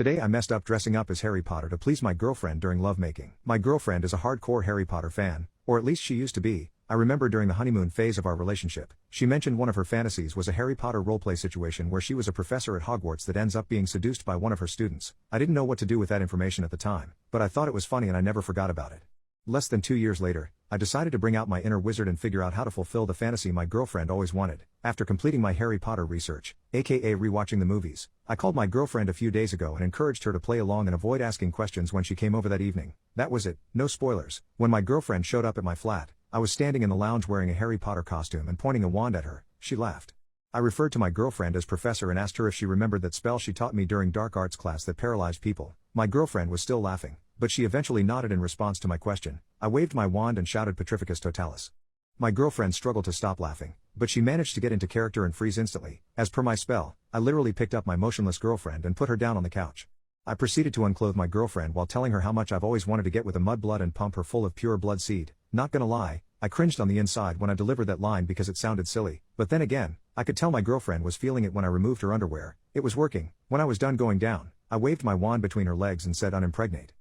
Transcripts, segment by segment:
Today I messed up dressing up as Harry Potter to please my girlfriend during lovemaking. My girlfriend is a hardcore Harry Potter fan, or at least she used to be. I remember during the honeymoon phase of our relationship, she mentioned one of her fantasies was a Harry Potter roleplay situation where she was a professor at Hogwarts that ends up being seduced by one of her students. I didn't know what to do with that information at the time, but I thought it was funny and I never forgot about it. Less than 2 years later, I decided to bring out my inner wizard and figure out how to fulfill the fantasy my girlfriend always wanted. After completing my Harry Potter research, aka rewatching the movies, I called my girlfriend a few days ago and encouraged her to play along and avoid asking questions when she came over that evening. That was it, no spoilers. When my girlfriend showed up at my flat, I was standing in the lounge wearing a Harry Potter costume and pointing a wand at her. She laughed. I referred to my girlfriend as Professor and asked her if she remembered that spell she taught me during dark arts class that paralyzed people. My girlfriend was still laughing, but she eventually nodded in response to my question. I waved my wand and shouted Petrificus Totalis. My girlfriend struggled to stop laughing, but she managed to get into character and freeze instantly. As per my spell, I literally picked up my motionless girlfriend and put her down on the couch. I proceeded to unclothe my girlfriend while telling her how much I've always wanted to get with a mudblood and pump her full of pure blood seed. Not gonna lie, I cringed on the inside when I delivered that line because it sounded silly, but then again, I could tell my girlfriend was feeling it when I removed her underwear. It was working. When I was done going down, I waved my wand between her legs and said unimpregnate.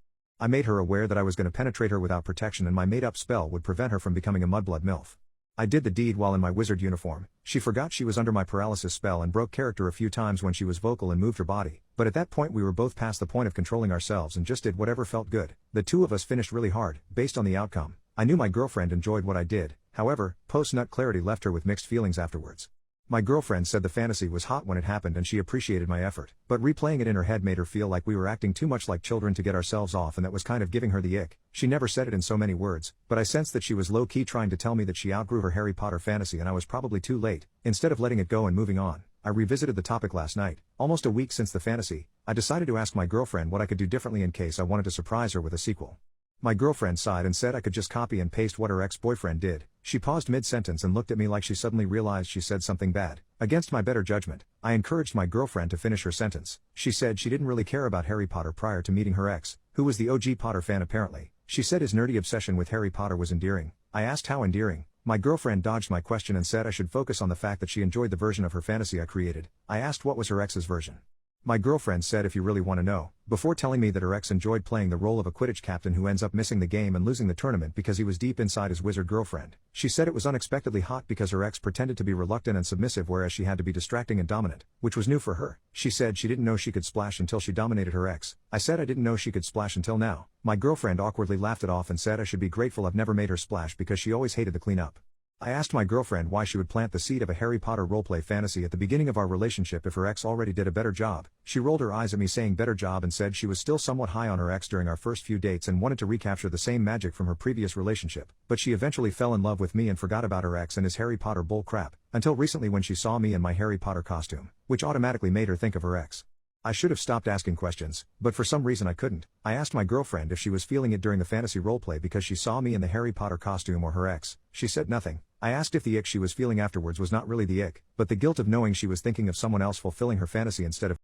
I made her aware that I was going to penetrate her without protection and my made-up spell would prevent her from becoming a mudblood MILF. I did the deed while in my wizard uniform. She forgot she was under my paralysis spell and broke character a few times when she was vocal and moved her body, but at that point we were both past the point of controlling ourselves and just did whatever felt good. The two of us finished really hard, based on the outcome. I knew my girlfriend enjoyed what I did, however, post-nut clarity left her with mixed feelings afterwards. My girlfriend said the fantasy was hot when it happened and she appreciated my effort, but replaying it in her head made her feel like we were acting too much like children to get ourselves off and that was kind of giving her the ick. She never said it in so many words, but I sensed that she was low-key trying to tell me that she outgrew her Harry Potter fantasy and I was probably too late. Instead of letting it go and moving on, I revisited the topic last night. Almost a week since the fantasy, I decided to ask my girlfriend what I could do differently in case I wanted to surprise her with a sequel. My girlfriend sighed and said I could just copy and paste what her ex-boyfriend did. She paused mid-sentence and looked at me like she suddenly realized she said something bad. Against my better judgment, I encouraged my girlfriend to finish her sentence. She said she didn't really care about Harry Potter prior to meeting her ex, who was the OG Potter fan apparently. She said his nerdy obsession with Harry Potter was endearing. I asked how endearing. My girlfriend dodged my question and said I should focus on the fact that she enjoyed the version of her fantasy I created. I asked what was her ex's version. My girlfriend said if you really want to know, before telling me that her ex enjoyed playing the role of a Quidditch captain who ends up missing the game and losing the tournament because he was deep inside his wizard girlfriend. She said it was unexpectedly hot because her ex pretended to be reluctant and submissive whereas she had to be distracting and dominant, which was new for her. She said she didn't know she could splash until she dominated her ex. I said I didn't know she could splash until now. My girlfriend awkwardly laughed it off and said I should be grateful I've never made her splash because she always hated the cleanup. I asked my girlfriend why she would plant the seed of a Harry Potter roleplay fantasy at the beginning of our relationship if her ex already did a better job. She rolled her eyes at me saying better job and said she was still somewhat high on her ex during our first few dates and wanted to recapture the same magic from her previous relationship, but she eventually fell in love with me and forgot about her ex and his Harry Potter bull crap, until recently when she saw me in my Harry Potter costume, which automatically made her think of her ex. I should have stopped asking questions, but for some reason I couldn't. I asked my girlfriend if she was feeling it during the fantasy roleplay because she saw me in the Harry Potter costume or her ex. She said nothing. I asked if the ick she was feeling afterwards was not really the ick, but the guilt of knowing she was thinking of someone else fulfilling her fantasy instead of